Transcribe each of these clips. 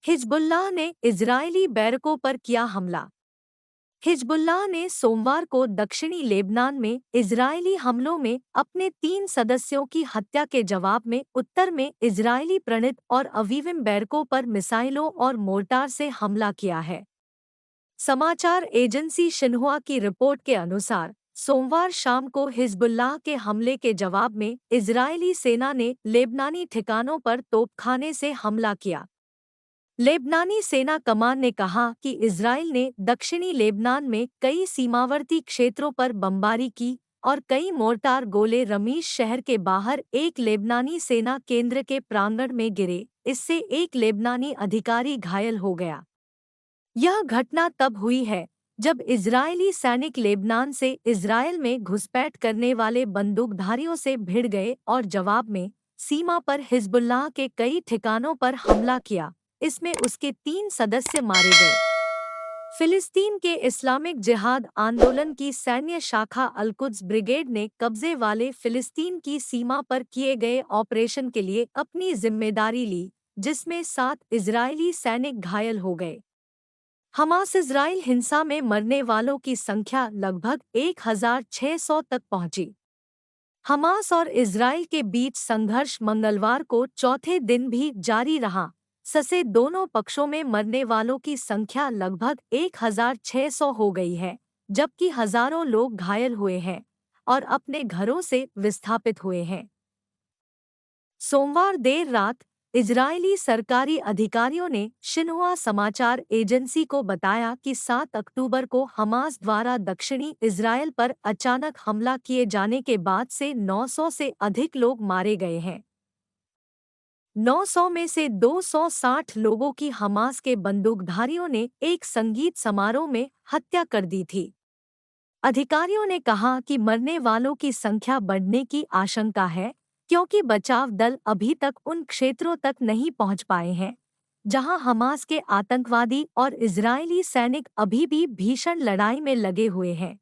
Hezbollah ने Israeli बैरकों पर किया हमला। हिजबुल्लाह ने सोमवार को दक्षिणी लेबनान में इजरायली हमलों में अपने 3 सदस्यों की हत्या के जवाब में उत्तर में इजरायली प्रणित और अवीविम बैरकों पर मिसाइलों और मोर्टार से हमला किया है। समाचार एजेंसी शिन्हुआ की रिपोर्ट के अनुसार सोमवार शाम को हिजबुल्लाह के हमले के जवाब में इजरायली सेना ने लेबनानी ठिकानों पर तोपखाने से हमला किया। लेबनानी सेना कमान ने कहा कि इजराइल ने दक्षिणी लेबनान में कई सीमावर्ती क्षेत्रों पर बमबारी की और कई मोर्टार गोले रमीश शहर के बाहर एक लेबनानी सेना केंद्र के प्रांगण में गिरे, इससे एक लेबनानी अधिकारी घायल हो गया। यह घटना तब हुई है जब इजरायली सैनिक लेबनान से इजरायल में घुसपैठ करने वाले बंदूकधारियों से भिड़ गए और जवाब में सीमा पर हिजबुल्लाह के कई ठिकानों पर हमला किया। इसमें उसके 3 सदस्य मारे गए। फिलिस्तीन के इस्लामिक जिहाद आंदोलन की सैन्य शाखा अल-कुद्स ब्रिगेड ने कब्जे वाले फिलिस्तीन की सीमा पर किए गए ऑपरेशन के लिए अपनी जिम्मेदारी ली, जिसमें 7 इजरायली सैनिक घायल हो गए। हमास इजराइल हिंसा में मरने वालों की संख्या लगभग 1,600 तक पहुंची। हमास और इजराइल के बीच संघर्ष मंगलवार को चौथे दिन भी जारी रहा। ससे दोनों पक्षों में मरने वालों की संख्या लगभग 1,600 हो गई है, जबकि हजारों लोग घायल हुए हैं और अपने घरों से विस्थापित हुए हैं। सोमवार देर रात इजरायली सरकारी अधिकारियों ने शिन्हुआ समाचार एजेंसी को बताया कि 7 अक्टूबर को हमास द्वारा दक्षिणी इजरायल पर अचानक हमला किए जाने के बाद से 900 से अधिक लोग मारे गए हैं। 900 में से 260 लोगों की हमास के बंदूकधारियों ने एक संगीत समारोह में हत्या कर दी थी। अधिकारियों ने कहा कि मरने वालों की संख्या बढ़ने की आशंका है, क्योंकि बचाव दल अभी तक उन क्षेत्रों तक नहीं पहुंच पाए हैं जहां हमास के आतंकवादी और इजरायली सैनिक अभी भी भीषण लड़ाई में लगे हुए हैं।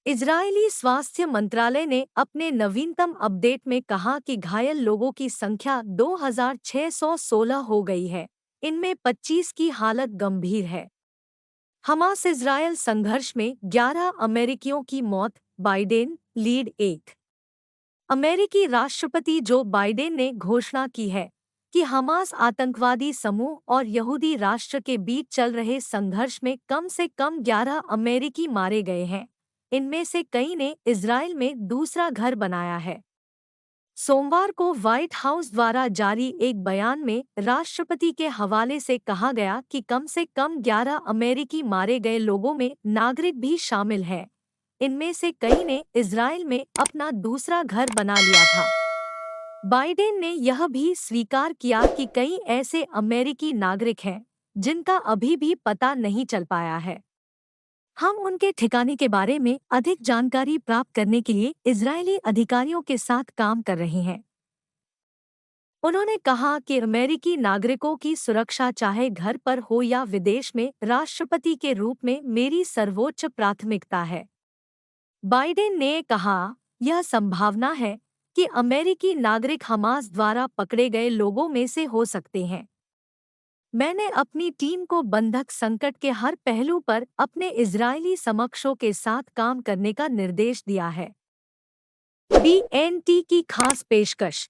इजरायली स्वास्थ्य मंत्रालय ने अपने नवीनतम अपडेट में कहा कि घायल लोगों की संख्या 2,616 हो गई है, इनमें 25 की हालत गंभीर है। हमास इजरायल संघर्ष में 11 अमेरिकियों की मौत, बाइडेन लीड। एक अमेरिकी राष्ट्रपति जो बाइडेन ने घोषणा की है कि हमास आतंकवादी समूह और यहूदी राष्ट्र के बीच चल रहे संघर्ष में कम से कम 11 अमेरिकी मारे गए हैं, इनमें से कई ने इजरायल में दूसरा घर बनाया है। सोमवार को व्हाइट हाउस द्वारा जारी एक बयान में राष्ट्रपति के हवाले से कहा गया कि कम से कम 11 अमेरिकी मारे गए लोगों में नागरिक भी शामिल हैं। इनमें से कई ने इजरायल में अपना दूसरा घर बना लिया था। बाइडेन ने यह भी स्वीकार किया कि कई ऐसे अमेरिकी नागरिक हैं जिनका अभी भी पता नहीं चल पाया है। हम उनके ठिकाने के बारे में अधिक जानकारी प्राप्त करने के लिए इजरायली अधिकारियों के साथ काम कर रहे हैं। उन्होंने कहा कि अमेरिकी नागरिकों की सुरक्षा चाहे घर पर हो या विदेश में राष्ट्रपति के रूप में मेरी सर्वोच्च प्राथमिकता है। बाइडेन ने कहा, यह संभावना है कि अमेरिकी नागरिक हमास द्वारा पकड़े गए लोगों में से हो सकते हैं। मैंने अपनी टीम को बंधक संकट के हर पहलू पर अपने इजरायली समकक्षों के साथ काम करने का निर्देश दिया है। BNT की खास पेशकश।